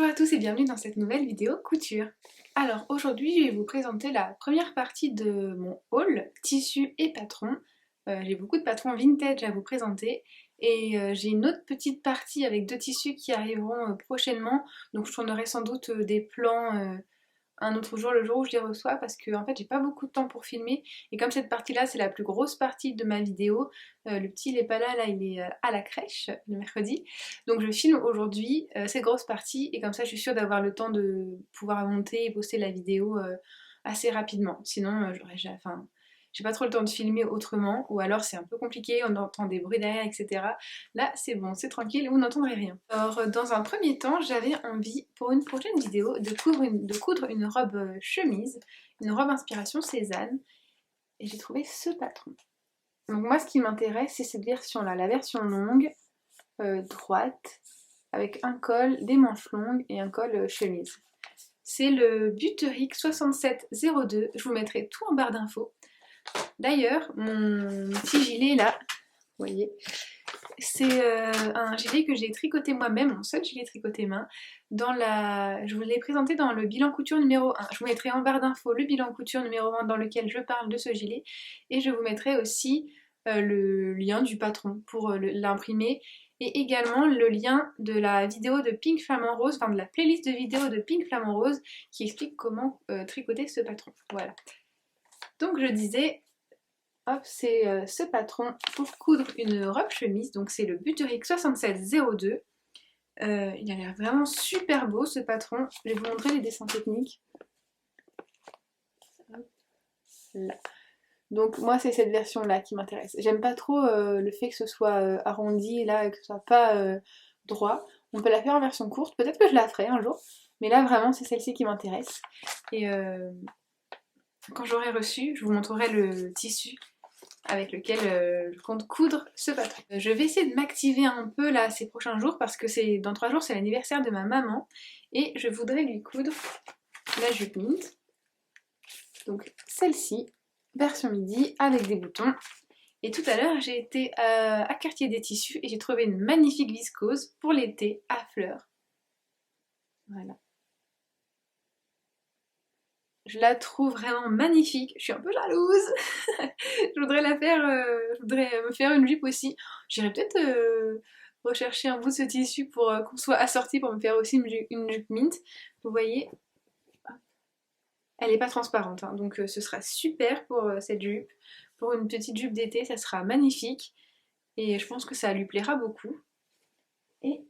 Bonjour à tous et bienvenue dans cette nouvelle vidéo couture. Alors aujourd'hui je vais vous présenter la première partie de mon haul tissu et patron. J'ai beaucoup de patrons vintage à vous présenter et j'ai une autre petite partie avec deux tissus qui arriveront prochainement. Donc je tournerai sans doute des plans un autre jour, le jour où je les reçois, parce que en fait j'ai pas beaucoup de temps pour filmer et comme cette partie là c'est la plus grosse partie de ma vidéo, le petit il est pas là, il est à la crèche le mercredi, donc je filme aujourd'hui cette grosse partie et comme ça je suis sûre d'avoir le temps de pouvoir monter et poster la vidéo assez rapidement, sinon j'ai pas trop le temps de filmer autrement, ou alors c'est un peu compliqué, on entend des bruits derrière, etc. Là c'est bon, c'est tranquille, vous n'entendrez rien. Alors dans un premier temps, j'avais envie pour une prochaine vidéo de coudre une robe chemise, une robe inspiration Cézanne, et j'ai trouvé ce patron. Donc moi ce qui m'intéresse c'est cette version là, la version longue, droite, avec un col, des manches longues et un col chemise. C'est le Butterick 6702, je vous mettrai tout en barre d'infos. D'ailleurs, mon petit gilet là, vous voyez, c'est un gilet que j'ai tricoté moi-même, mon seul gilet tricoté main. Je vous l'ai présenté dans le bilan couture numéro 1. Je vous mettrai en barre d'infos le bilan couture numéro 1 dans lequel je parle de ce gilet. Et je vous mettrai aussi le lien du patron pour l'imprimer. Et également le lien de la vidéo de Pink Flamant Rose, enfin de la playlist de vidéos de Pink Flamant Rose qui explique comment tricoter ce patron. Voilà. Donc je disais, hop, c'est ce patron pour coudre une robe chemise, donc c'est le Butterick 6702. Il a l'air vraiment super beau ce patron, je vais vous montrer les dessins techniques. Hop, là. Donc moi c'est cette version là qui m'intéresse. J'aime pas trop le fait que ce soit arrondi là et que ce soit pas droit. On peut la faire en version courte, peut-être que je la ferai un jour, mais là vraiment c'est celle-ci qui m'intéresse. Et quand j'aurai reçu, je vous montrerai le tissu avec lequel je compte coudre ce patron. Je vais essayer de m'activer un peu là ces prochains jours parce que dans 3 jours c'est l'anniversaire de ma maman et je voudrais lui coudre la jupe mint. Donc celle-ci, version midi avec des boutons. Et tout à l'heure j'ai été à Quartier des Tissus et j'ai trouvé une magnifique viscose pour l'été à fleurs. Voilà. Je la trouve vraiment magnifique, je suis un peu jalouse. Je voudrais je voudrais me faire une jupe aussi. J'irais peut-être rechercher un bout de ce tissu pour qu'on soit assorti pour me faire aussi une jupe mint. Vous voyez, elle n'est pas transparente, hein, donc ce sera super pour cette jupe. Pour une petite jupe d'été, ça sera magnifique. Et je pense que ça lui plaira beaucoup. Et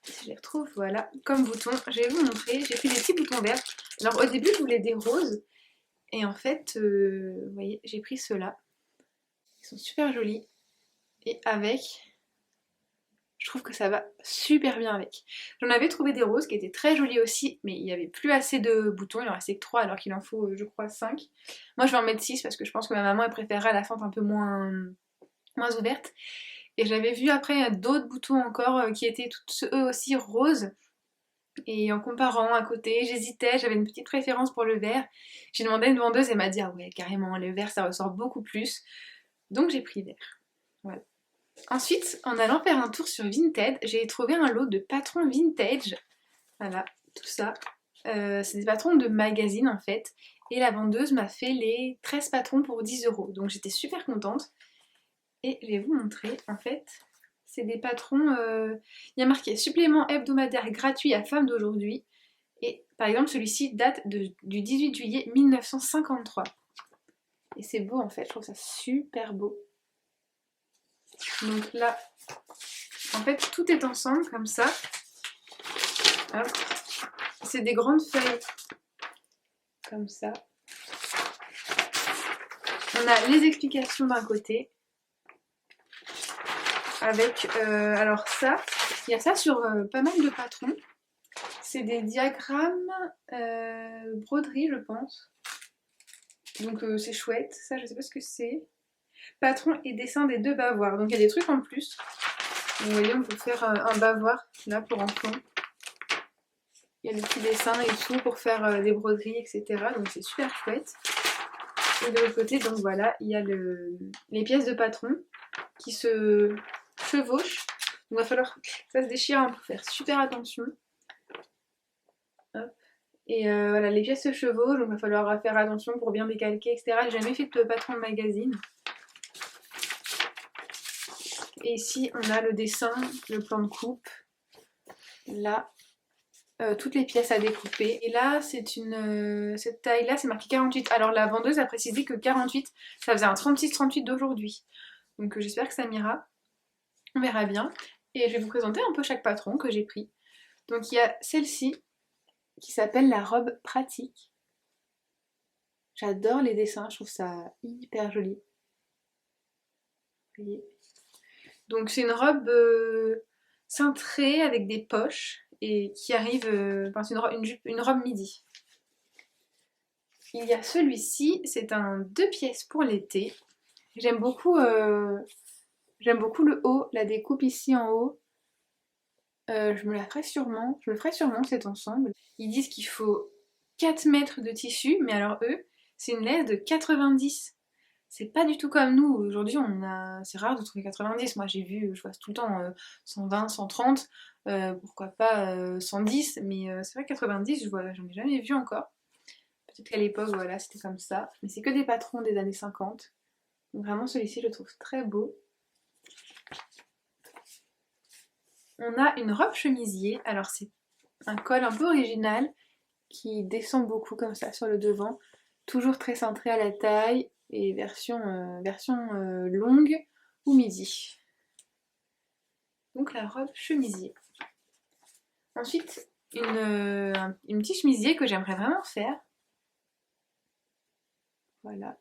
si je les retrouve, voilà, comme boutons, je vais vous montrer. J'ai pris des petits boutons verts. Alors au début, je voulais des roses. Et en fait, vous voyez, j'ai pris ceux-là. Ils sont super jolis. Et avec, je trouve que ça va super bien avec. J'en avais trouvé des roses qui étaient très jolies aussi, mais il n'y avait plus assez de boutons, il en restait que 3 alors qu'il en faut, je crois, 5. Moi je vais en mettre 6 parce que je pense que ma maman elle préférera la fente un peu moins ouverte. Et j'avais vu après d'autres boutons encore qui étaient eux aussi roses. Et en comparant à côté, j'hésitais, j'avais une petite préférence pour le vert. J'ai demandé à une vendeuse, elle m'a dit ah ouais carrément, le vert ça ressort beaucoup plus. Donc j'ai pris vert. Voilà. Ensuite, en allant faire un tour sur Vinted, j'ai trouvé un lot de patrons vintage. Voilà, tout ça. C'est des patrons de magazine en fait. Et la vendeuse m'a fait les 13 patrons pour 10 €. Donc j'étais super contente. Et je vais vous montrer, en fait, c'est des patrons... il y a marqué supplément hebdomadaire gratuit à femme d'aujourd'hui. Et par exemple, celui-ci date du 18 juillet 1953. Et c'est beau en fait, je trouve ça super beau. Donc là, en fait, tout est ensemble comme ça. C'est des grandes feuilles comme ça. On a les explications d'un côté. Avec, alors ça, il y a ça sur pas mal de patrons. C'est des diagrammes broderie, je pense. Donc c'est chouette. Ça, je sais pas ce que c'est. Patron et dessin des 2 bavoirs. Donc il y a des trucs en plus. Vous voyez, on peut faire un bavoir là pour enfants. Il y a des petits dessins et tout pour faire des broderies, etc. Donc c'est super chouette. Et de l'autre côté, donc voilà, il y a les pièces de patron qui se chevauchent. Donc il va falloir que ça se déchire, il faut faire super attention. Et voilà, les pièces se chevauchent, donc il va falloir faire attention pour bien décalquer, etc. J'ai jamais fait de patron de magazine. Et ici, on a le dessin, le plan de coupe. Là, toutes les pièces à découper. Et là, cette taille-là, c'est marqué 48. Alors la vendeuse a précisé que 48, ça faisait un 36-38 d'aujourd'hui. Donc j'espère que ça m'ira. On verra bien. Et je vais vous présenter un peu chaque patron que j'ai pris. Donc il y a celle-ci qui s'appelle la robe pratique. J'adore les dessins, je trouve ça hyper joli. Vous voyez. Donc c'est une robe cintrée avec des poches et qui arrive, enfin c'est une robe midi. Il y a celui-ci, c'est un 2 pièces pour l'été. J'aime beaucoup le haut, la découpe ici en haut. Je me le ferai sûrement cet ensemble. Ils disent qu'il faut 4 mètres de tissu, mais alors eux, c'est une laisse de 90. C'est pas du tout comme nous. Aujourd'hui, c'est rare de trouver 90. Moi, je vois tout le temps 120, 130, pourquoi pas 110, mais c'est vrai 90, j'en ai jamais vu encore. Peut-être qu'à l'époque, voilà, c'était comme ça. Mais c'est que des patrons des années 50. Donc vraiment, celui-ci, je le trouve très beau. On a une robe chemisier. Alors, c'est un col un peu original qui descend beaucoup comme ça sur le devant. Toujours très cintré à la taille et version longue ou midi. Donc la robe chemisier. Ensuite, une petite chemisier que j'aimerais vraiment faire. Voilà.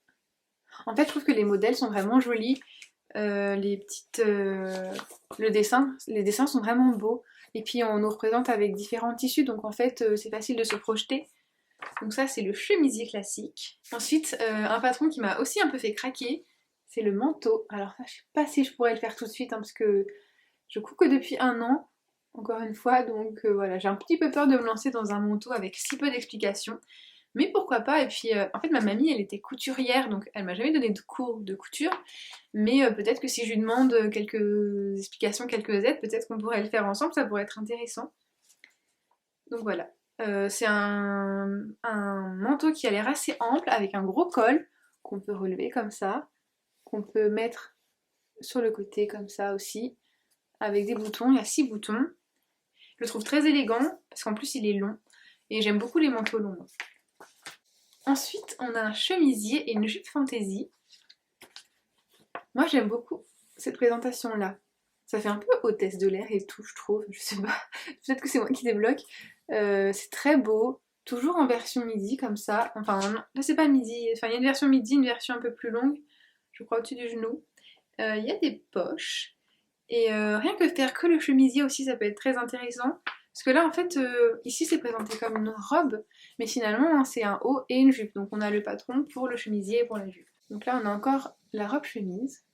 En fait, je trouve que les modèles sont vraiment jolis. Les dessins sont vraiment beaux. Et puis on nous représente avec différents tissus, donc en fait c'est facile de se projeter. Donc ça c'est le chemisier classique. Ensuite, un patron qui m'a aussi un peu fait craquer, c'est le manteau. Alors ça, je sais pas si je pourrais le faire tout de suite, hein, parce que je couds que depuis 1 an, encore une fois, donc voilà, j'ai un petit peu peur de me lancer dans un manteau avec si peu d'explications. Mais pourquoi pas. Et puis en fait ma mamie elle était couturière, donc elle m'a jamais donné de cours de couture. Mais peut-être que si je lui demande quelques explications, quelques aides, peut-être qu'on pourrait le faire ensemble, ça pourrait être intéressant. Donc voilà. C'est un manteau qui a l'air assez ample, avec un gros col qu'on peut relever comme ça, qu'on peut mettre sur le côté comme ça aussi, avec des boutons, il y a 6 boutons. Je le trouve très élégant, parce qu'en plus il est long, et j'aime beaucoup les manteaux longs. Ensuite, on a un chemisier et une jupe fantaisie. Moi j'aime beaucoup cette présentation-là. Ça fait un peu hôtesse de l'air et tout, je trouve, je sais pas, peut-être que c'est moi qui débloque. C'est très beau, toujours en version midi comme ça. Enfin, non, là c'est pas midi, enfin il y a une version midi, une version un peu plus longue, je crois au-dessus du genou. Il y a des poches. Et rien que faire que le chemisier aussi, ça peut être très intéressant. Parce que là, en fait, ici c'est présenté comme une robe, mais finalement hein, c'est un haut et une jupe. Donc on a le patron pour le chemisier et pour la jupe. Donc là, on a encore la robe chemise.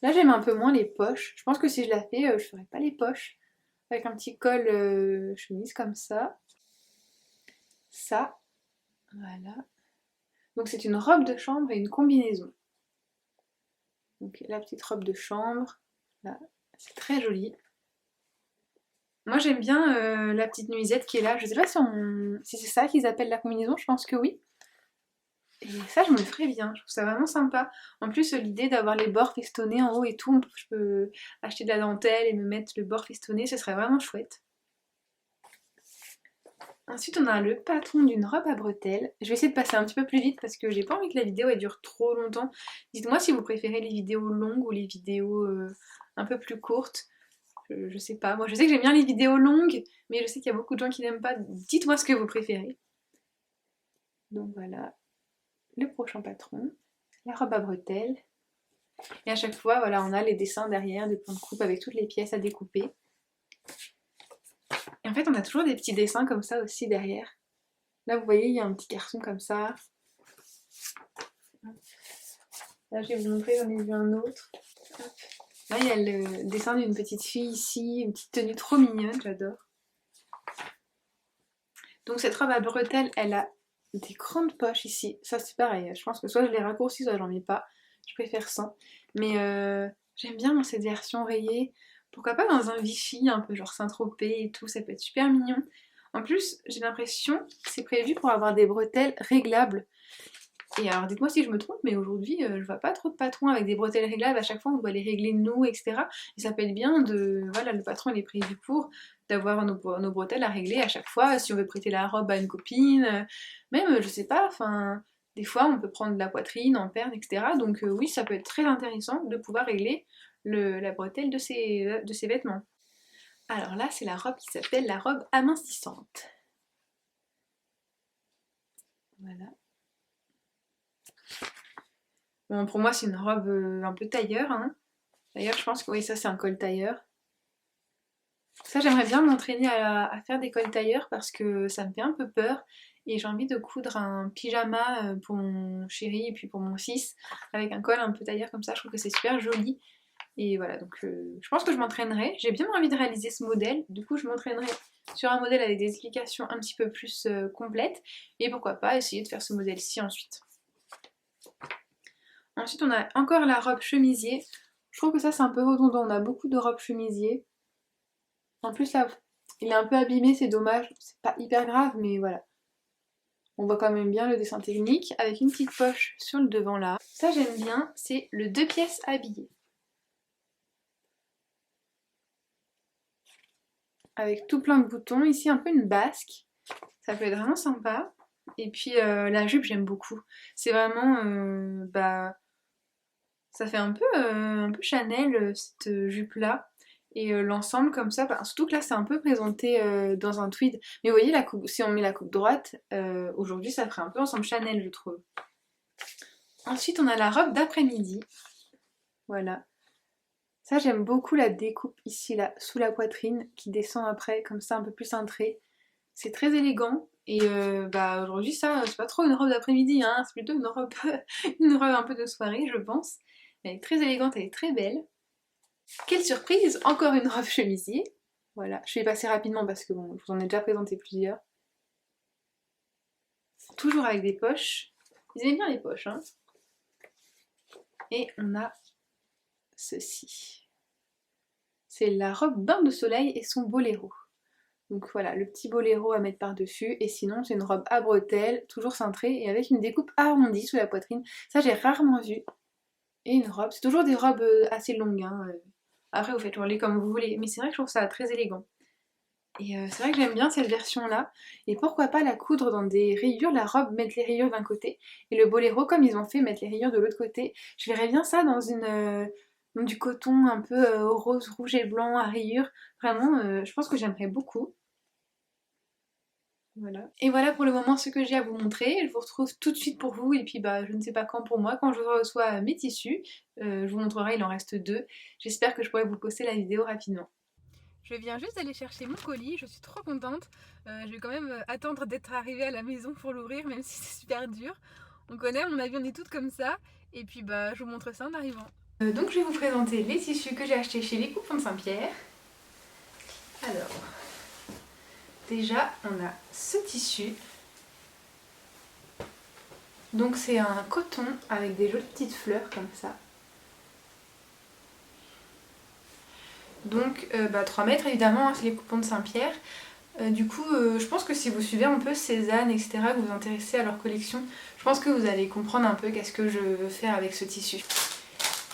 Là, j'aime un peu moins les poches. Je pense que si je la fais, je ferai pas les poches. Avec un petit col chemise comme ça. Ça, voilà. Donc c'est une robe de chambre et une combinaison. Donc la petite robe de chambre, là, c'est très joli. Moi j'aime bien la petite nuisette qui est là. Je sais pas si c'est ça qu'ils appellent la combinaison, je pense que oui. Et ça je me le ferais bien, je trouve ça vraiment sympa. En plus l'idée d'avoir les bords festonnés en haut et tout, je peux acheter de la dentelle et me mettre le bord festonné, ce serait vraiment chouette. Ensuite on a le patron d'une robe à bretelles. Je vais essayer de passer un petit peu plus vite parce que j'ai pas envie que la vidéo elle dure trop longtemps. Dites-moi si vous préférez les vidéos longues ou les vidéos un peu plus courtes. Je sais pas, moi je sais que j'aime bien les vidéos longues, mais je sais qu'il y a beaucoup de gens qui n'aiment pas. Dites-moi ce que vous préférez. Donc voilà, le prochain patron, la robe à bretelles. Et à chaque fois, voilà, on a les dessins derrière, des plans de coupe avec toutes les pièces à découper. Et en fait, on a toujours des petits dessins comme ça aussi derrière. Là, vous voyez, il y a un petit garçon comme ça. Là, je vais vous montrer, j'en ai vu un autre. Là, il y a le dessin d'une petite fille ici, une petite tenue trop mignonne, j'adore. Donc cette robe à bretelles, elle a des grandes poches ici. Ça, c'est pareil, je pense que soit je les raccourcis, soit j'en mets pas. Je préfère sans. Mais j'aime bien dans cette version rayée. Pourquoi pas dans un Vichy, un peu genre Saint-Tropez et tout, ça peut être super mignon. En plus, j'ai l'impression que c'est prévu pour avoir des bretelles réglables. Et alors dites-moi si je me trompe, mais aujourd'hui je vois pas trop de patrons avec des bretelles réglables, à chaque fois on doit les régler nous, etc. Et ça peut être bien de... Voilà, le patron il est prévu pour d'avoir nos bretelles à régler à chaque fois, si on veut prêter la robe à une copine, même je sais pas, enfin... Des fois on peut prendre de la poitrine, en perdre, etc. Donc oui, ça peut être très intéressant de pouvoir régler la bretelle de ces vêtements. Alors là, c'est la robe qui s'appelle la robe amincissante. Voilà. Bon, pour moi, c'est une robe un peu tailleur, hein. D'ailleurs, je pense que oui, ça c'est un col tailleur. Ça, j'aimerais bien m'entraîner à faire des cols tailleurs parce que ça me fait un peu peur. Et j'ai envie de coudre un pyjama pour mon chéri et puis pour mon fils avec un col un peu tailleur comme ça. Je trouve que c'est super joli. Et voilà, donc je pense que je m'entraînerai. J'ai bien envie de réaliser ce modèle. Du coup, je m'entraînerai sur un modèle avec des explications un petit peu plus complètes. Et pourquoi pas essayer de faire ce modèle-ci ensuite. Ensuite, on a encore la robe chemisier. Je trouve que ça, c'est un peu redondant. On a beaucoup de robes chemisier. En plus, là, il est un peu abîmé, c'est dommage. C'est pas hyper grave, mais voilà. On voit quand même bien le dessin technique avec une petite poche sur le devant là. Ça, j'aime bien. C'est le 2 pièces habillé. Avec tout plein de boutons. Ici, un peu une basque. Ça peut être vraiment sympa. Et puis, la jupe, j'aime beaucoup. C'est vraiment... bah, ça fait un peu Chanel, cette jupe-là. Et l'ensemble comme ça, bah, surtout que là c'est un peu présenté dans un tweed. Mais vous voyez, la coupe, si on met la coupe droite, aujourd'hui ça ferait un peu ensemble Chanel je trouve. Ensuite on a la robe d'après-midi. Voilà. Ça j'aime beaucoup la découpe ici là, sous la poitrine, qui descend après comme ça un peu plus cintré. C'est très élégant. Et bah aujourd'hui ça, c'est pas trop une robe d'après-midi, hein, c'est plutôt une robe un peu de soirée je pense. Elle est très élégante, elle est très belle. Quelle surprise! Encore une robe chemisier. Voilà, je vais passer rapidement parce que bon, je vous en ai déjà présenté plusieurs. Toujours avec des poches. Ils aiment bien les poches, hein. Et on a ceci. C'est la robe bain de soleil et son boléro. Donc voilà, le petit boléro à mettre par-dessus. Et sinon, c'est une robe à bretelles, toujours cintrée et avec une découpe arrondie sous la poitrine. Ça, j'ai rarement vu. Et une robe, c'est toujours des robes assez longues, hein. Après, vous faites tourner comme vous voulez. Mais c'est vrai que je trouve ça très élégant. Et c'est vrai que j'aime bien cette version-là. Et pourquoi pas la coudre dans des rayures, la robe, mettre les rayures d'un côté, et le boléro, comme ils ont fait, mettre les rayures de l'autre côté. Je verrais bien ça dans du coton un peu rose, rouge et blanc à rayures. Vraiment, je pense que j'aimerais beaucoup. Voilà. Et voilà pour le moment ce que j'ai à vous montrer. Je vous retrouve tout de suite pour vous, et puis bah je ne sais pas quand pour moi, quand je reçois mes tissus. Je vous montrerai, il en reste 2. J'espère que je pourrai vous poster la vidéo rapidement. Je viens juste d'aller chercher mon colis, je suis trop contente. Je vais quand même attendre d'être arrivée à la maison pour l'ouvrir, même si c'est super dur. On connaît, à mon avis, on est toutes comme ça. Et puis bah, je vous montre ça en arrivant. Donc je vais vous présenter les tissus que j'ai achetés chez les Coupons de Saint-Pierre. Alors, déjà, on a ce tissu. Donc c'est un coton avec des jolies petites fleurs comme ça. Donc 3 mètres évidemment, hein, c'est les Coupons de Saint-Pierre. Du coup, je pense que si vous suivez un peu Cézanne, etc., que vous vous intéressez à leur collection, je pense que vous allez comprendre un peu qu'est-ce que je veux faire avec ce tissu.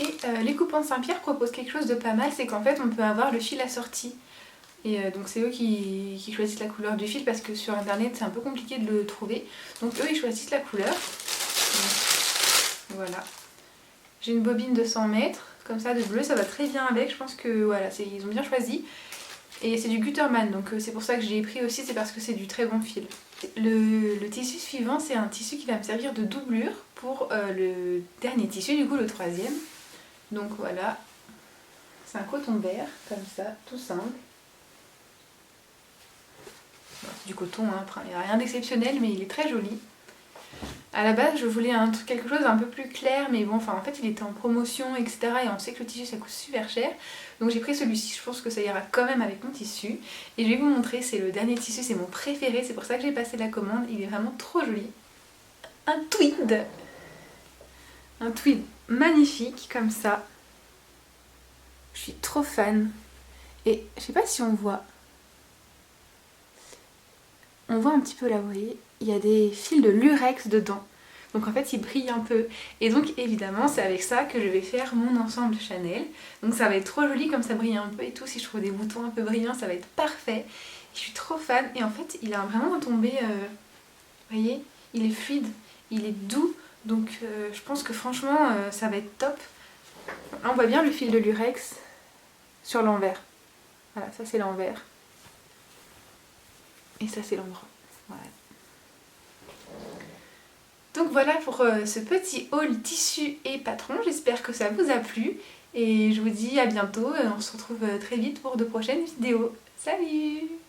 Et les Coupons de Saint-Pierre proposent quelque chose de pas mal, c'est qu'en fait on peut avoir le fil assorti. Et donc c'est eux qui choisissent la couleur du fil parce que sur internet c'est un peu compliqué de le trouver. Donc eux ils choisissent la couleur. Donc, voilà. J'ai une bobine de 100 mètres, comme ça de bleu, ça va très bien avec, je pense que voilà, ils ont bien choisi. Et c'est du Gutterman, donc c'est pour ça que j'ai pris aussi, c'est parce que c'est du très bon fil. Le tissu suivant, c'est un tissu qui va me servir de doublure pour le dernier tissu, du coup le 3e. Donc voilà, c'est un coton vert, comme ça, tout simple. Bon, c'est du coton, hein, il n'y a rien d'exceptionnel, mais il est très joli. À la base, je voulais quelque chose un peu plus clair, mais bon, enfin en fait il était en promotion, etc. Et on sait que le tissu ça coûte super cher. Donc j'ai pris celui-ci, je pense que ça ira quand même avec mon tissu. Et je vais vous montrer, c'est le dernier tissu, c'est mon préféré, c'est pour ça que j'ai passé la commande. Il est vraiment trop joli. Un tweed. Un tweed magnifique, comme ça. Je suis trop fan. Et je sais pas si on voit un petit peu là, vous voyez, il y a des fils de lurex dedans. Donc en fait il brille un peu. Et donc évidemment c'est avec ça que je vais faire mon ensemble Chanel. Donc ça va être trop joli comme ça brille un peu et tout. Si je trouve des boutons un peu brillants ça va être parfait. Je suis trop fan. Et en fait il a vraiment un tombé, vous voyez, il est fluide, il est doux. Donc je pense que franchement ça va être top. Là on voit bien le fil de lurex sur l'envers. Voilà, ça c'est l'envers. Et ça c'est l'endroit. Voilà. Donc voilà pour ce petit haul tissu et patron, j'espère que ça vous a plu et je vous dis à bientôt, on se retrouve très vite pour de prochaines vidéos. Salut!